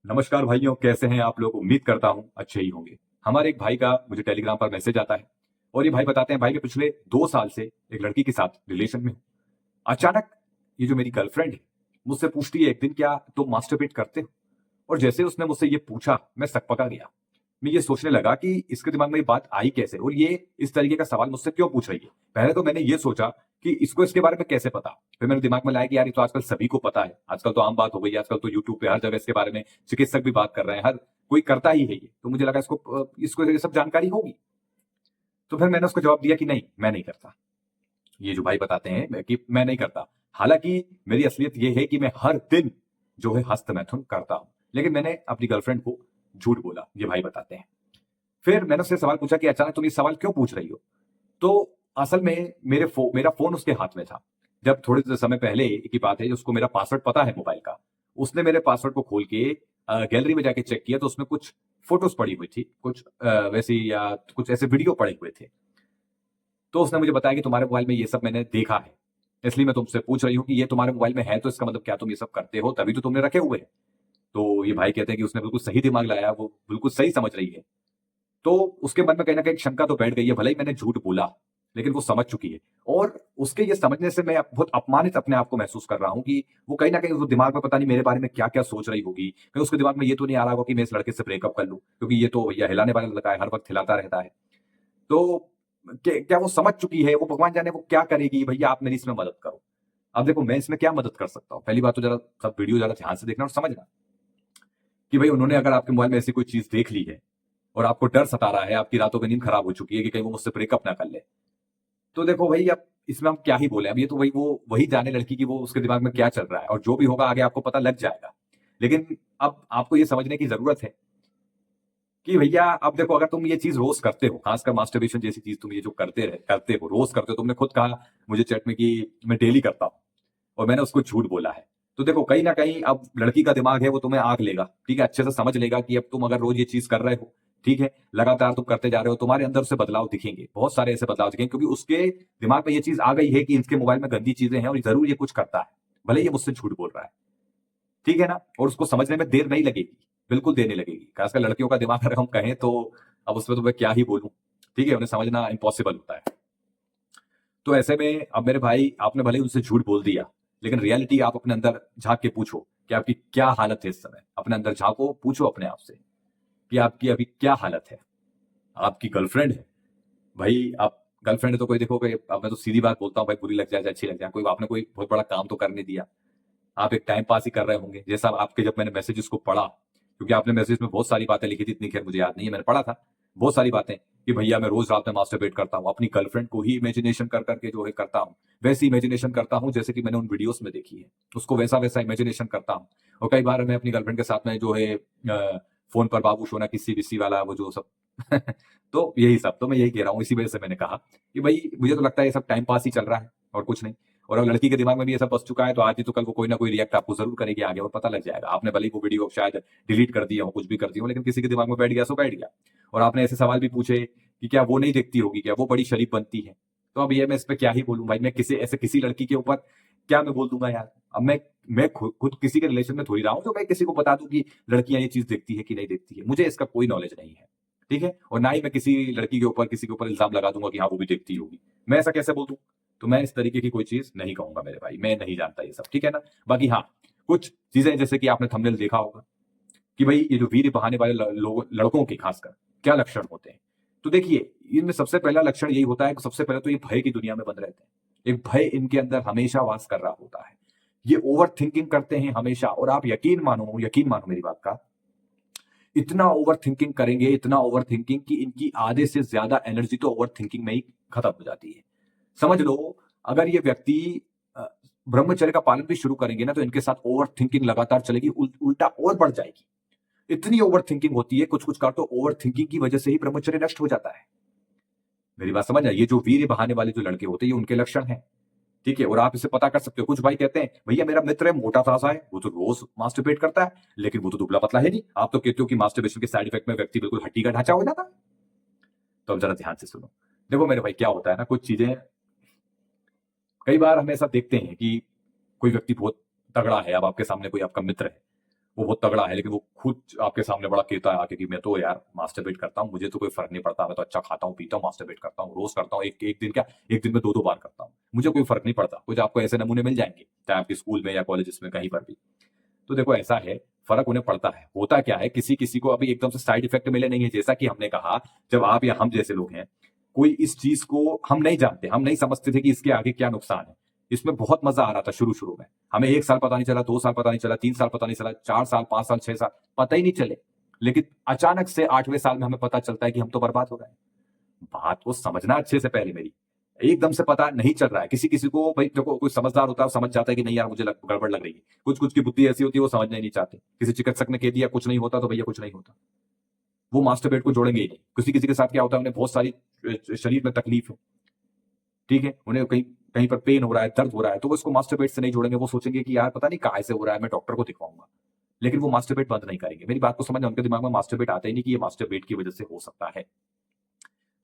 नमस्कार भाइयों, कैसे हैं आप लोग। उम्मीद करता हूं अच्छे ही होंगे। हमारे एक भाई का मुझे टेलीग्राम पर मैसेज आता है और ये भाई बताते हैं, भाई मैं पिछले 2 साल से एक लड़की के साथ रिलेशन में हूं। अचानक ये जो मेरी गर्लफ्रेंड है मुझसे पूछती है एक दिन, क्या तुम मास्टरबेट करते हो। और जैसे उसने मुझसे ये पूछा मैं सकपका गया। मैं ये सोचने लगा कि इसके दिमाग में ये बात आई कैसे और ये इस तरीके का सवाल मुझसे क्यों पूछ रही है। पहले तो मैंने ये सोचा कि इसको इसके बारे में कैसे पता। फिर मेरे दिमाग में लाया कि यार ये तो आजकल सभी को पता है, आजकल तो आम बात हो गई है, आजकल तो यूट्यूब पे हर जगह इसके बारे में चिकित्सक भी बात कर रहे हैं, हर कोई करता ही है ये। तो मुझे लगा इसको इसको ये सब जानकारी होगी। तो फिर मैंने उसको जवाब दिया कि नहीं, मैं नहीं करता। ये जो भाई बताते हैं कि मैं नहीं करता, हालांकि मेरी असलियत ये है कि मैं हर दिन जो है हस्त मैथुन करता हूं। लेकिन मैंने अपनी गर्लफ्रेंड को झूठ बोला, ये भाई बताते हैं। फिर मैंने उससे सवाल पूछा कि अचानक तुम ये सवाल क्यों पूछ रही हो। तो असल में मेरा फोन उसके हाथ में था। जब थोड़े समय पहले की बात है, उसको मेरा पासवर्ड पता है मोबाइल का। उसने मेरे पासवर्ड को खोल के गैलरी में जाके चेक किया तो उसमें कुछ फोटोज पड़ी हुई थी, कुछ वैसी या कुछ ऐसे वीडियो पड़े हुए थे। तो उसने मुझे बताया कि तुम्हारे मोबाइल में ये सब मैंने देखा है, इसलिए मैं तुमसे पूछ रही हूँ कि ये तुम्हारे मोबाइल में है तो इसका मतलब क्या तुम ये सब करते हो, तभी तो तुमने रखे हुए हैं। तो ये भाई कहते हैं कि उसने बिल्कुल सही दिमाग लगाया, वो बिल्कुल सही समझ रही है। तो उसके मन में कहीं ना कहीं एक शंका तो बैठ गई है, भले ही मैंने झूठ बोला लेकिन वो समझ चुकी है। और उसके ये समझने से मैं बहुत अपमानित अपने आप को महसूस कर रहा हूँ कि वो कहीं ना कहीं वो दिमाग में पता नहीं मेरे बारे में क्या क्या सोच रही होगी। कहीं उसके दिमाग में ये तो नहीं आ रहा होगा कि मैं इस लड़के से ब्रेकअप कर लूं, क्योंकि ये तो भैया हिलाने वाला लड़का है, हर वक्त हिलाता रहता है। तो क्या वो समझ चुकी है, वो भगवान जाने वो क्या करेगी। भैया आप मेरी इसमें मदद करो। अब देखो मैं इसमें क्या मदद कर सकता हूँ। पहली बात तो जरा सब वीडियो जरा ध्यान से देखना और समझना कि भाई उन्होंने अगर आपके मोबाइल में ऐसी कोई चीज देख ली है और आपको डर सता रहा है, आपकी रातों की नींद खराब हो चुकी है कि कहीं वो मुझसे ब्रेकअप ना कर ले, तो देखो भाई अब इसमें हम क्या ही बोले। अब ये तो वही जाने लड़की की वो उसके दिमाग में क्या चल रहा है, और जो भी होगा आगे आपको पता लग जाएगा। लेकिन अब आपको ये समझने की जरूरत है कि भैया अब देखो, अगर तुम ये चीज रोज करते हो, खासकर मास्टरबेशन जैसी चीज तुम ये जो करते हो, रोज करते हो, तुमने खुद कहा मुझे चैट में कि मैं डेली करता हूं और मैंने उसको झूठ बोला है। तो देखो कहीं ना कहीं अब लड़की का दिमाग है वो तुम्हें आंक लेगा, ठीक है, अच्छे से समझ लेगा कि अब तुम अगर रोज ये चीज कर रहे हो, ठीक है, लगातार तुम करते जा रहे हो, तुम्हारे अंदर से बदलाव दिखेंगे, बहुत सारे ऐसे बदलाव दिखेंगे, क्योंकि उसके दिमाग में ये चीज आ गई है कि इसके मोबाइल में गंदी चीजें हैं और जरूर ये कुछ करता है, भले ये मुझसे झूठ बोल रहा है। ठीक है ना। और उसको समझने में देर नहीं लगेगी, बिल्कुल देर नहीं लगेगी। खासकर लड़कियों का दिमाग अगर हम कहें तो अब उसमें तो मैं क्या ही बोलूं। ठीक है, उन्हें समझना इम्पॉसिबल होता है। तो ऐसे में अब मेरे भाई, आपने भले ही उनसे झूठ बोल दिया, लेकिन रियलिटी आप अपने अंदर झांक के पूछो कि आपकी क्या हालत है इस समय। अपने अंदर झांको, पूछो अपने आप से कि आपकी अभी क्या हालत है। आपकी गर्लफ्रेंड है भाई, आप गर्लफ्रेंड है तो कोई देखो, अब मैं तो सीधी बात बोलता हूँ भाई, बुरी लग जाए चाहे अच्छी लग जाए, कोई आपने कोई बहुत बड़ा काम तो करने दिया। आप एक टाइम पास ही कर रहे होंगे, जैसा आपके जब मैंने मैसेजेस को पढ़ा, क्योंकि आपने मैसेज में बहुत सारी बातें लिखी थी, इतनी खैर मुझे याद नहीं है, मैंने पढ़ा था बहुत सारी बातें कि भैया मैं रोज रात में मास्टरबेट करता हूँ, अपनी गर्लफ्रेंड को ही इमेजिनेशन कर करके जो है करता हूँ, वैसी इमेजिनेशन करता हूँ जैसे कि मैंने उन वीडियोस में देखी है, उसको वैसा वैसा इमेजिनेशन करता हूँ। और कई बार मैं अपनी गर्लफ्रेंड के साथ में जो है फोन पर बाबू सोना किसी बिस्सी वाला वो जो सब तो यही सब, तो मैं यही कह रहा हूँ, इसी वजह से मैंने कहा कि भाई मुझे तो लगता है ये सब टाइम पास ही चल रहा है और कुछ नहीं। और अब लड़की के दिमाग में भी ऐसा बस चुका है तो आज ही तो कल वो कोई ना कोई रिएक्ट आपको जरूर करेगी आगे, और पता लग जाएगा। आपने भले ही वो वीडियो शायद डिलीट कर दिया हो, कुछ भी कर दिया हो, लेकिन किसी के दिमाग में बैठ गया सो बैठ गया। और आपने ऐसे सवाल भी पूछे कि क्या वो नहीं देखती होगी, क्या वो बड़ी शरीफ बनती है। तो अब ये मैं इस पे क्या ही बोलूं भाई, मैं किसी लड़की के ऊपर क्या मैं बोल दूंगा यार। अब मैं खुद किसी के रिलेशन में थोड़ी रहा हूं तो मैं किसी को बता दूं कि लड़कियां ये चीज देखती है कि नहीं देखती है, मुझे इसका कोई नॉलेज नहीं है। ठीक है, और ना ही मैं किसी के ऊपर इल्जाम लगा दूंगा कि हाँ वो भी देखती होगी, मैं ऐसा कैसे बोल दूं। तो मैं इस तरीके की कोई चीज नहीं कहूंगा मेरे भाई, मैं नहीं जानता ये सब, ठीक है ना। बाकी हाँ, कुछ चीजें जैसे कि आपने थंबनेल देखा होगा कि भाई ये जो वीर बहाने वाले लड़कों के खासकर क्या लक्षण होते हैं। तो देखिए, इनमें सबसे पहला लक्षण यही होता है कि सबसे पहले तो ये भय की दुनिया में बंद रहते हैं। एक भय इनके अंदर हमेशा वास कर रहा होता है। ये ओवर थिंकिंग करते हैं हमेशा, और आप यकीन मानो मेरी बात का, इतना ओवर थिंकिंग करेंगे, इतना ओवर थिंकिंग कि इनकी आधे से ज्यादा एनर्जी तो ओवर थिंकिंग में ही खत्म हो जाती है। समझ लो, अगर ये व्यक्ति अ, ब्रह्मचर्य का पालन भी शुरू करेंगे ना तो इनके साथ ओवर थिंकिंग लगातार चलेगी, उल्टा और बढ़ जाएगी। इतनी ओवर थिंकिंग होती है, कुछ कुछ का तो ओवर थिंकिंग की वजह से ही ब्रह्मचर्य नष्ट हो जाता है। मेरी बात समझ आए। ये जो वीर बहाने वाले जो लड़के होते हैं ये उनके लक्षण हैं। ठीक है, और आप इसे पता कर सकते हो। कुछ भाई कहते हैं भैया मेरा मित्र है, मोटा ताजा है, वो तो रोज मास्टरबेट करता है, लेकिन वो तो दुबला पतला है नहीं। आप तो कहते हो कि मास्टरबेशन के साइड इफेक्ट में व्यक्ति बिल्कुल हड्डी का ढांचा हो जाता है। तो अब जरा ध्यान से सुनो। देखो मेरे भाई, क्या होता है ना, कुछ चीजें कई बार हम ऐसा देखते हैं कि कोई व्यक्ति बहुत तगड़ा है, अब आपके सामने कोई आपका मित्र है वो बहुत तगड़ा है, लेकिन वो खुद आपके सामने बड़ा कहता है आके कि मैं तो यार मास्टरबेट करता हूँ, मुझे तो कोई फर्क नहीं पड़ता, मैं तो अच्छा खाता हूँ पीता हूँ, मास्टरबेट करता हूँ, रोज करता हूँ, एक दिन क्या, एक दिन में 2-2 बार करता हूँ, मुझे कोई फर्क नहीं पड़ता। कुछ आपको ऐसे नमूने मिल जाएंगे, चाहे आपके स्कूल में या कॉलेज में कहीं पर भी। तो देखो ऐसा है, फर्क उन्हें पड़ता है। होता क्या है, किसी किसी को अभी एकदम से साइड इफेक्ट मिले नहीं है, जैसा कि हमने कहा, जब आप या हम जैसे लोग हैं, कोई इस चीज को हम नहीं जानते, हम नहीं समझते थे कि इसके आगे क्या नुकसान है। इसमें बहुत मजा आ रहा था शुरू शुरू में, हमें 1 साल पता नहीं चला, 2 साल पता नहीं चला, 3 साल पता नहीं चला, 4 साल, 5 साल, 6 साल पता ही नहीं चले। लेकिन अचानक से 8वें साल में हमें पता चलता है कि हम तो बर्बाद हो गए। बात को समझना अच्छे से पहले मेरी, एकदम से पता नहीं चल रहा है। किसी किसी को भाई देखो, कोई समझदार होता है, समझ जाता है कि नहीं यार मुझे गड़बड़ लग रही है। कुछ कुछ की बुद्धि ऐसी होती है वो समझना ही नहीं चाहते। किसी चिकित्सक ने कह दिया कुछ नहीं होता तो भैया कुछ नहीं होता, वो मास्टरबेट को जोड़ेंगे ही नहीं। किसी किसी के साथ क्या होता है, उन्हें बहुत सारी शरीर में तकलीफ है, ठीक है, उन्हें कहीं कहीं पर पेन हो रहा है, दर्द हो रहा है, तो वो इसको मास्टरबेट से नहीं जोड़ेंगे। वो सोचेंगे कि यार पता नहीं कहाँ से हो रहा है, मैं डॉक्टर को दिखवाऊंगा। लेकिन वो मास्टरबेट बंद नहीं करेंगे। मेरी बात को समझना, उनके दिमाग में मास्टरबेट आता ही नहीं कि ये मास्टरबेट की वजह से हो सकता है।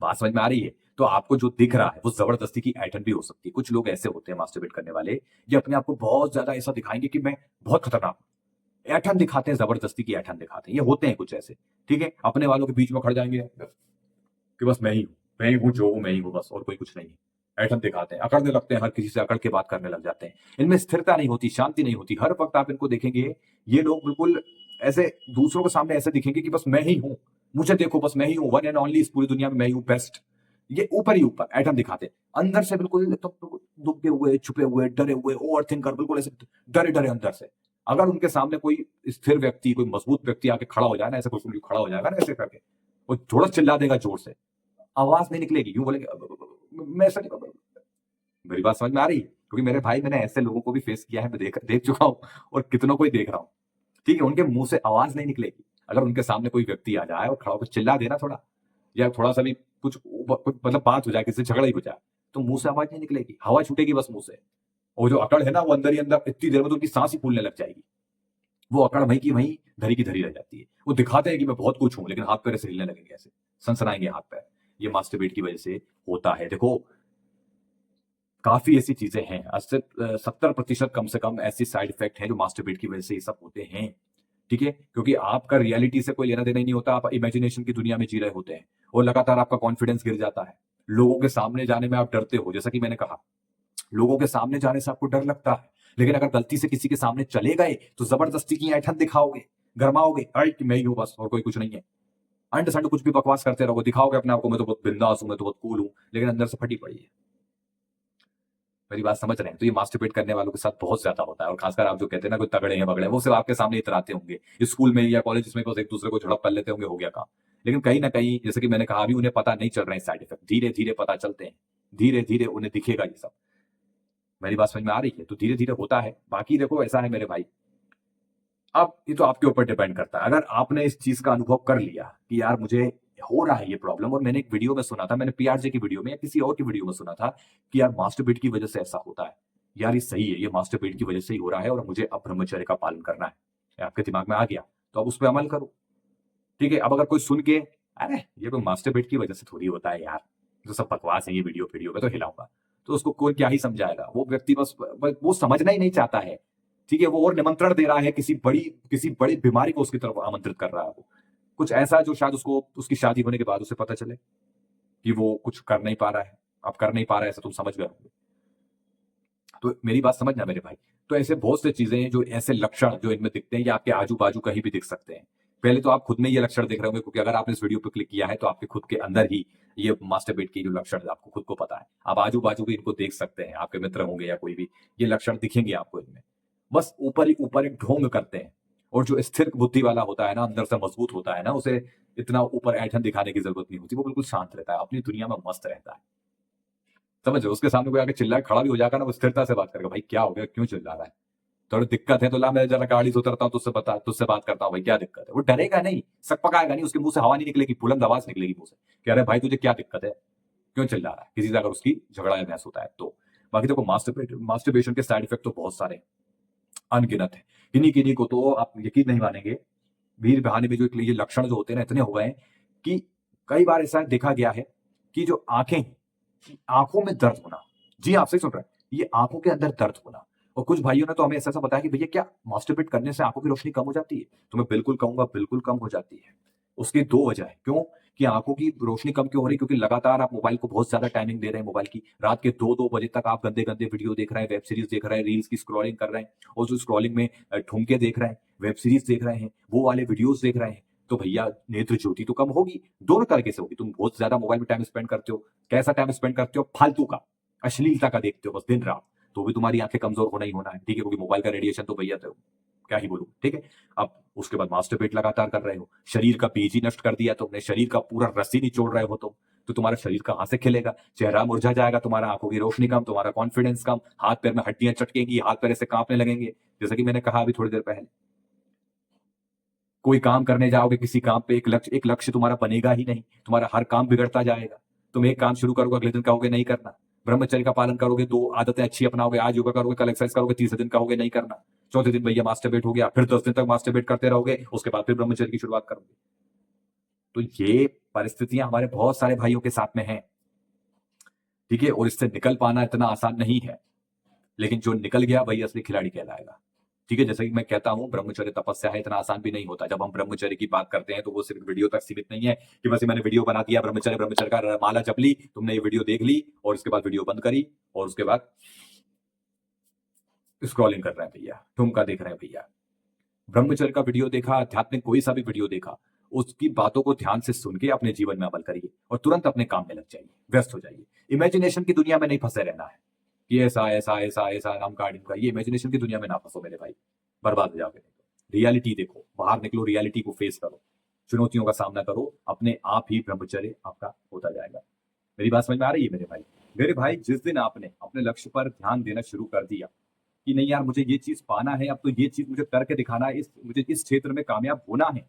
बात समझ में आ रही है? तो आपको जो दिख रहा है वो जबरदस्ती की ऐठन भी हो सकती है। कुछ लोग ऐसे होते हैं मास्टरबेट करने वाले, ये अपने आप को बहुत ज्यादा ऐसा दिखाएंगे कि मैं बहुत खतरनाक हूं। ऐठन दिखाते हैं, जबरदस्ती की ऐठन दिखाते हैं, ये होते हैं कुछ ऐसे। ठीक है, अपने वालों के बीच में खड़ जाएंगे कि बस मैं ही हूं, मैं ही हूं, जो हूं मैं ही हूं, बस और कोई कुछ नहीं है। ऐठन दिखाते हैं, अकड़ने लगते हैं, हर किसी से अकड़ के बात करने लग जाते हैं। इनमें स्थिरता नहीं होती, शांति नहीं होती। हर वक्त आप इनको देखेंगे, ये लोग बिल्कुल ऐसे दूसरों के सामने ऐसे दिखेंगे कि बस मैं ही हूं, मुझे देखो, बस मैं ही हूं, वन एंड ओनली, इस पूरी दुनिया में मैं ही हूं, बेस्ट। ये ऊपर ही ऊपर एटम दिखाते हैं, अंदर से बिल्कुल तो दुबके हुए, छुपे हुए, डरे हुए, ओवर थिंकर, बिल्कुल ऐसे डरे डरे अंदर से। अगर उनके सामने कोई स्थिर व्यक्ति, कोई मजबूत व्यक्ति आके खड़ा हो जाए ना, ऐसे बिल्कुल खड़ा हो जाएगा ना ऐसे करके, वो थोड़ा चिल्ला देगा जोर से, आवाज नहीं निकलेगी, यूं बोलेंगे मैं ऐसा नहीं। मेरी बात समझ में आ रही है? क्योंकि मेरे भाई, मैंने ऐसे लोगों को भी फेस किया है, मैं देख देख चुका हूं, और कितनों को ही देख रहा हूं। ठीक है, उनके मुंह से आवाज नहीं निकलेगी। अगर उनके सामने कोई व्यक्ति आ जाए और खड़ा होकर चिल्ला देना थोड़ा, या थोड़ा सा भी कुछ मतलब बात हो जाए, किसी से झगड़ा ही हो जाए, तो मुंह से आवाज नहीं निकलेगी, हवा छूटेगी बस मुंह से। और जो अकड़ है ना, वो अंदर ही अंदर इतनी देर में तो उनकी सांस ही फूलने लग जाएगी। वो अकड़ वहीं की वहीं धरी की धरी रह जाती है। वो दिखाते हैं कि मैं बहुत कुछ हूं, लेकिन हाथ पैर ऐसे हिलने लगेंगे, ऐसे सनसनाएंगे हाथ पैर। ये मास्टरबेट की वजह से होता है। देखो, काफी ऐसी चीजें हैं, 70% कम से कम ऐसी साइड इफेक्ट हैं जो मास्टरबेट की वजह से ये सब होते हैं। ठीक है, क्योंकि आपका रियलिटी से कोई लेना देना ही नहीं होता, आप इमेजिनेशन की दुनिया में जी रहे होते हैं, और लगातार आपका कॉन्फिडेंस गिर जाता है। लोगों के सामने जाने में आप डरते हो, जैसा कि मैंने कहा, लोगों के सामने जाने से आपको डर लगता है। लेकिन अगर गलती से किसी के सामने चले गए तो जबरदस्ती की ऐठन दिखाओगे, गरमाओगे, अरे कि मैं ही हूं बस और कोई कुछ नहीं है। अंड संड कुछ भी बकवास करते रहोगे, दिखाओगे अपने आप को, मैं तो बहुत बिंदास हूं, मैं तो बहुत कूल हूं, लेकिन अंदर से फटी पड़ी है। मेरी बात समझ रहे हैं? तो ये मास्टरबेट करने वालों के साथ बहुत ज्यादा होता है, और खासकर आप जो कहते हैं ना कोई तगड़े हैं बगड़े, वो सिर्फ आपके सामने इतराते होंगे, स्कूल में या कॉलेज में बस एक दूसरे को झड़प कर लेते होंगे, हो गया काम। लेकिन कहीं ना कहीं, जैसे कि मैंने कहा, अभी उन्हें पता नहीं चल रहे हैं साइड इफेक्ट, धीरे धीरे पता चलते हैं, धीरे धीरे उन्हें दिखेगा ये सब। मेरी बात समझ में आ रही है? तो धीरे धीरे होता है। बाकी देखो ऐसा है मेरे भाई, अब ये तो आपके ऊपर डिपेंड करता है। अगर आपने इस चीज का अनुभव कर लिया कि यार मुझे हो रहा है ये प्रॉब्लम, और मैंने एक वीडियो में सुना था, मैंने पीआरजे की वीडियो में या किसी और की वीडियो में सुना था कि यार मास्टरबेट की वजह से ऐसा होता है, यार ये सही है, ये मास्टरबेट की वजह से ही हो रहा है, और मुझे अब ब्रह्मचर्य का पालन करना है, ये आपके दिमाग में आ गया, तो अब उस पर अमल करो। ठीक है, अब अगर कोई सुन के, अरे ये कोई मास्टरबेट की वजह से थोड़ी होता है यार, तो सब बकवास है, ये वीडियो वीडियो में तो हिलाऊंगा, तो उसको कोई क्या ही समझाएगा। वो व्यक्ति बस वो समझना ही नहीं चाहता है। ठीक है, वो और निमंत्रण दे रहा है, किसी बड़ी बीमारी को उसकी तरफ आमंत्रित कर रहा है। वो कुछ ऐसा जो शायद उसको उसकी शादी होने के बाद उसे पता चले कि वो कुछ कर नहीं पा रहा है, अब कर नहीं पा रहा है, ऐसा तुम समझ गए होंगे। तो मेरी बात समझना मेरे भाई। तो ऐसे बहुत से चीजें हैं, जो ऐसे लक्षण जो इनमें दिखते हैं, या आपके आजू बाजू कहीं भी दिख सकते हैं। पहले तो आप खुद में ये लक्षण देख रहे होंगे, क्योंकि अगर आपने इस वीडियो पर क्लिक किया है तो आपके खुद के अंदर ही ये मास्टरबेट की जो लक्षण है आपको खुद को पता है। आप आजू बाजू भी इनको देख सकते हैं, आपके मित्र होंगे या कोई भी, ये लक्षण दिखेंगे आपको इनमें। बस ऊपर ही ऊपर एक ढोंग करते हैं, और जो स्थिर बुद्धि वाला होता है ना, अंदर से मजबूत होता है ना, उसे इतना ऊपर ऐठन दिखाने की जरूरत नहीं होती, वो बिल्कुल शांत रहता है, अपनी दुनिया में मस्त रहता है। समझ रहे हो? उसके सामने कोई आके चिल्लाए खड़ा भी हो जाएगा ना, वो स्थिरता से बात करेगा, भाई क्या हो गया, क्यों चिल्ला रहा है, थोड़ी दिक्कत है तो ला, मैं जरा गाड़ी से उतरता हूँ, तुझसे बात करता हूँ, भाई क्या दिक्कत है। वो डरेगा नहीं, सकपकाएगा नहीं, उसके मुंह से हवा नहीं निकलेगी, बुलंद आवाज निकलेगी मुंह से, कह रहे भाई तुझे क्या दिक्कत है, क्यों चिल्ला रहा है, किसी से अगर उसकी झगड़ा या बहस होता है तो। बाकी देखो, मास्टरबेशन के साइड इफेक्ट तो बहुत सारे हैं, अनगिनत है। किन्हीं किन्हीं को तो आप यकीन नहीं मानेंगे, वीर बहाने में जो ये लक्षण जो होते हैं ना, इतने हो गए हैं कि कई बार ऐसा देखा गया है कि जो आंखें, आंखों में दर्द होना, जी आप सही सुन रहे हैं, ये आंखों के अंदर दर्द होना, और कुछ भाइयों ने तो हमें ऐसा ऐसा बताया कि भैया क्या मास्टरबेट करने से आंखों की रोशनी कम हो जाती है? तो मैं बिल्कुल कहूंगा बिल्कुल कम हो जाती है। उसकी दो वजह है। क्यों? कि आंखों की रोशनी कम क्यों हो रही? क्योंकि लगातार आप मोबाइल को बहुत ज्यादा टाइमिंग दे रहे हैं। मोबाइल की रात के 2-2 बजे तक आप गंदे गंदे वीडियो देख रहे हैं, वेब सीरीज देख रहे हैं, रील्स की स्क्रॉलिंग कर रहे हैं, और जो स्क्रॉलिंग में ठुमके देख रहे हैं, वेब सीरीज देख रहे हैं, वो वाले वीडियोस देख रहे हैं, तो भैया नेत्र ज्योति तो कम होगी। दोनों तरीके से होगी। तुम बहुत ज्यादा मोबाइल में टाइम स्पेंड करते हो, कैसा टाइम स्पेंड करते हो? फालतू का, अश्लीलता का देखते हो बस दिन रात, तो भी तुम्हारी आंखें कमजोर होना ही होना है। ठीक है, क्योंकि मोबाइल का रेडिएशन तो भैया तो क्या ही बोलूं। ठीक है, अब उसके बाद मास्टरबेट लगातार कर रहे हो, शरीर का पेज ही नष्ट कर दिया तुमने, शरीर का पूरा रस्सी निचोड़ रहे हो तुम, तो तुम्हारा शरीर कहां से खिलेगा? चेहरा मुरझा जाएगा तुम्हारा, आंखों की रोशनी कम, तुम्हारा कॉन्फिडेंस कम, हाथ पैर में हड्डियां चटकेंगी, हाथ पैर ऐसे कांपने लगेंगे। जैसे कि मैंने कहा अभी थोड़ी देर पहले, कोई काम करने जाओगे, किसी काम पे एक लक्ष्य तुम्हारा बनेगा ही नहीं, तुम्हारा हर काम बिगड़ता जाएगा। तुम एक काम शुरू करोगे, अगले दिन कहोगे नहीं करना। ब्रह्मचर्य का पालन करोगे, 2 आदतें अच्छी अपनाओगे, आज योगा करोगे, कल एक्सरसाइज करोगे, तीसरे दिन कहोगे नहीं करना, चौथे दिन भैया मास्टरबेट हो गया, फिर 10 दिन तक मास्टरबेट करते रहोगे, उसके बाद फिर ब्रह्मचर्य की शुरुआत करोगे। तो ये परिस्थितियां हमारे बहुत सारे भाइयों के साथ में हैं। ठीक है, और इससे निकल पाना इतना आसान नहीं है, लेकिन जो निकल गया वही असली खिलाड़ी कहलाएगा। ठीक है, जैसे कि मैं कहता हूं ब्रह्मचर्य तपस्या है, इतना आसान भी नहीं होता। जब हम ब्रह्मचर्य की बात करते हैं तो वो सिर्फ वीडियो तक सीमित नहीं है कि बस मैंने वीडियो बना दिया, ब्रह्मचर्य ब्रह्मचर्य का माला जप ली, तुमने ये वीडियो देख ली और उसके बाद वीडियो बंद करी, और उसके बाद स्क्रॉलिंग कर रहे हैं भैया, ठुमका देख रहे हैं भैया। ब्रह्मचर्य का वीडियो देखा, आध्यात्मिक कोई सा भी वीडियो देखा, उसकी बातों को ध्यान से सुन के अपने जीवन में अमल करिए और तुरंत अपने काम में लग जाइए, व्यस्त हो जाइए। इमेजिनेशन की दुनिया में नहीं फंसे रहना है कि ऐसा ऐसा ऐसा ऐसा नाम का का, ये इमेजिनेशन की दुनिया में ना फंसो मेरे भाई, बर्बाद हो जाओगे। रियलिटी देखो, बाहर निकलो, रियलिटी को फेस करो, चुनौतियों का सामना करो, अपने आप ही ब्रह्मचर्य आपका होता जाएगा। मेरी बात समझ में आ रही है मेरे भाई? मेरे भाई, जिस दिन आपने अपने लक्ष्य पर ध्यान देना शुरू कर दिया कि नहीं यार मुझे ये चीज पाना है, अब तो ये चीज मुझे करके दिखाना है, मुझे इस क्षेत्र में कामयाब होना है,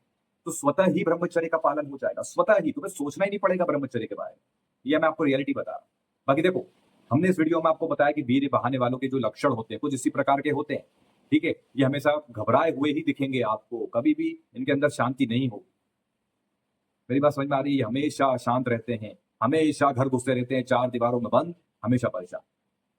तो स्वतः ही ब्रह्मचर्य का पालन हो जाएगा। स्वतः ही तुम्हें सोचना ही नहीं पड़ेगा ब्रह्मचर्य के बारे में। यह मैं आपको रियलिटी बता रहा हूं। बाकी देखो, हमने इस वीडियो में आपको बताया कि वीर बहाने वालों के जो लक्षण होते हैं कुछ इसी प्रकार के होते हैं। ठीक है, ये हमेशा घबराए हुए ही दिखेंगे आपको, कभी भी इनके अंदर शांति नहीं होगी। मेरी बात समझ में आ रही है? हमेशा शांत रहते हैं, हमेशा घर घुसते रहते हैं, चार दीवारों में बंद, हमेशा परेशान।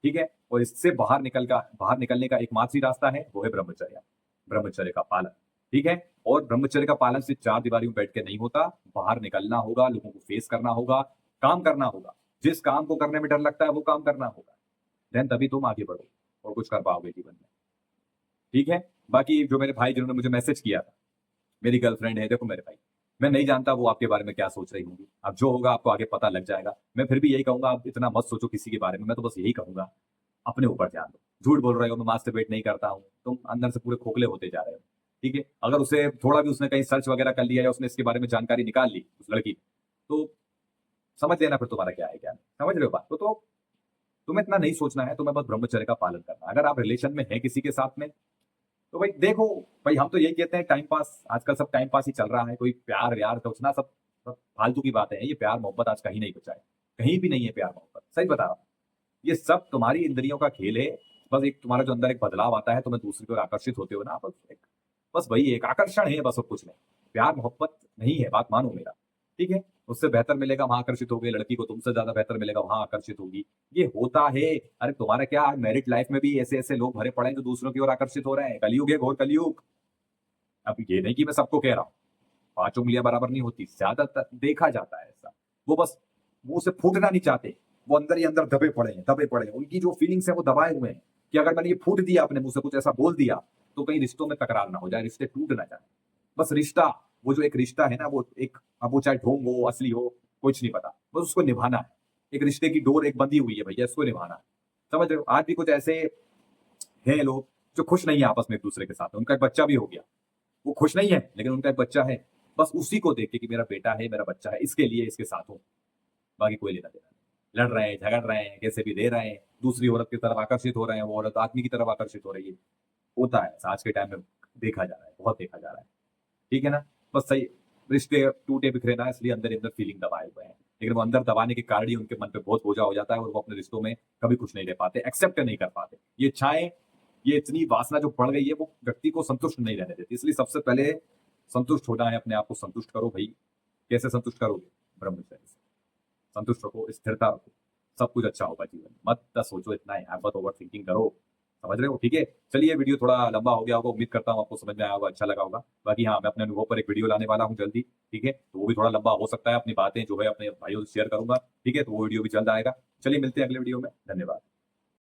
ठीक है, और इससे बाहर निकलने का एकमात्र ही रास्ता है, वो है ब्रह्मचर्य, ब्रह्मचर्य का पालन। ठीक है, और ब्रह्मचर्य का पालन सिर्फ चार दीवारी में बैठ के नहीं होता, बाहर निकलना होगा, लोगों को फेस करना होगा, काम करना होगा, जिस काम को करने में डर लगता है वो काम करना होगा, देन तभी तुम आगे बढ़ो और कुछ कर पाओगे जीवन में। ठीक है, बाकी जो मेरे भाई जिन्होंने मुझे मैसेज किया था, मेरी गर्लफ्रेंड है, देखो मेरे भाई, मैं नहीं जानता वो आपके बारे में क्या सोच रही होंगी, अब जो होगा आपको आगे पता लग जाएगा। मैं फिर भी यही कहूंगा, आप इतना मत सोचो किसी के बारे में, मैं तो बस यही कहूंगा, अपने ऊपर ध्यान दो। झूठ बोल रहे हो, मैं मास्टरबेट नहीं करता हूं, तुम अंदर से पूरे खोखले होते जा रहे हो। ठीक है, अगर उसे थोड़ा भी उसने कहीं सर्च वगैरह कर लिया या उसने इसके बारे में जानकारी निकाल ली उस लड़की ने, तो समझ लेना फिर तुम्हारा क्या है क्या नहीं। समझ रहे हो बात को? तो तुम्हें इतना नहीं सोचना है, तुम्हें बस ब्रह्मचर्य का पालन करना है। अगर आप रिलेशन में है किसी के साथ में, तो भाई देखो, भाई हम तो यही कहते हैं टाइम पास, आजकल सब टाइम पास ही चल रहा है, कोई प्यार यार सोचना सब फालतू की बात है। ये प्यार मोहब्बत आज कहीं नहीं बचा है, कहीं भी नहीं है प्यार मोहब्बत, सही बता रहा हूं। ये सब तुम्हारी इंद्रियों का खेल है। बस एक तुम्हारा जो अंदर एक बदलाव आता है, तुम्हें दूसरी की ओर आकर्षित होते हो ना, बस वही एक आकर्षण है, बस और कुछ नहीं। प्यार मोहब्बत नहीं है, बात मानो मेरा। ठीक है, उससे बेहतर मिलेगा वहां आकर्षित होगी, लड़की को तुमसे ज्यादा बेहतर मिलेगा वहां आकर्षित होगी, ये होता है। अरे तुम्हारा क्या, मैरिड लाइफ में भी ऐसे ऐसे लोग भरे पड़े हैं जो दूसरों की ओर आकर्षित हो रहे हैं। कलयुग है, घोर कलयुग। अब ये नहीं कि मैं सबको कह रहा हूँ, पांचों उंगलियां बराबर नहीं होती, ज्यादातर देखा जाता है ऐसा। वो बस मुंह से फूटना नहीं चाहते, वो अंदर ही अंदर दबे पड़े हैं, दबे पड़े हैं, उनकी जो फीलिंग्स है वो दबाए हुए हैं कि अगर मैंने ये फूट दिया अपने मुंह से, कुछ ऐसा बोल दिया, तो कहीं रिश्तों में तकरार ना हो जाए, रिश्ते टूट ना जाए। बस रिश्ता, वो जो एक रिश्ता है ना, वो एक, अब वो चाहे ढोंग हो असली हो, कुछ नहीं पता, बस उसको निभाना है। एक रिश्ते की डोर एक बंधी हुई है भैया, इसको निभाना है। समझ रहे हो? आज भी कुछ ऐसे हैं लोग जो खुश नहीं है आपस में एक दूसरे के साथ, उनका एक बच्चा भी हो गया, वो खुश नहीं है लेकिन उनका एक बच्चा है, बस उसी को देख के कि मेरा बेटा है, मेरा बच्चा है, इसके लिए इसके साथ हूं, बाकी कोई लेना देना नहीं। लड़ रहे हैं, झगड़ रहे हैं, कैसे भी दे रहे हैं, दूसरी औरत की तरफ आकर्षित हो रहे हैं, वो औरत आदमी की तरफ आकर्षित हो रही है। होता है आज के टाइम में, देखा जा रहा है, बहुत देखा जा रहा है। ठीक है ना? बस सही, रिश्ते टूटे बिखरे ना, इसलिए अंदर अंदर फीलिंग दबाए हुए हैं, लेकिन वो अंदर दबाने के कारण ही उनके मन पे बहुत बोझा हो जाता है और वो अपने रिश्तों में कभी खुश नहीं रह पाते, एक्सेप्ट नहीं कर पाते। ये इच्छाएं, ये इतनी वासना जो बढ़ गई है, वो व्यक्ति को संतुष्ट नहीं रहने देती। इसलिए सबसे पहले संतुष्ट होना है, अपने आप को संतुष्ट करो भाई। कैसे संतुष्ट करोगे? ब्रह्मचर्य से संतुष्ट रखो, स्थिरता रखो, सब कुछ अच्छा होगा जीवन में। मत सोचो इतना यार, मत ओवर थिंकिंग करो, समझ रहे हो? ठीक है, चलिए वीडियो थोड़ा लंबा हो गया होगा, उम्मीद करता हूँ आपको समझ में आया होगा, अच्छा लगा होगा। बाकी हाँ, मैं अपने अनुभव पर एक वीडियो लाने वाला हूँ जल्दी, ठीक है, तो वो भी थोड़ा लंबा हो सकता है, अपनी बातें जो है अपने भाइयों से शेयर करूंगा, ठीक है, तो वो वीडियो भी जल्द आएगा। चलिए मिलते हैं अगले वीडियो में, धन्यवाद।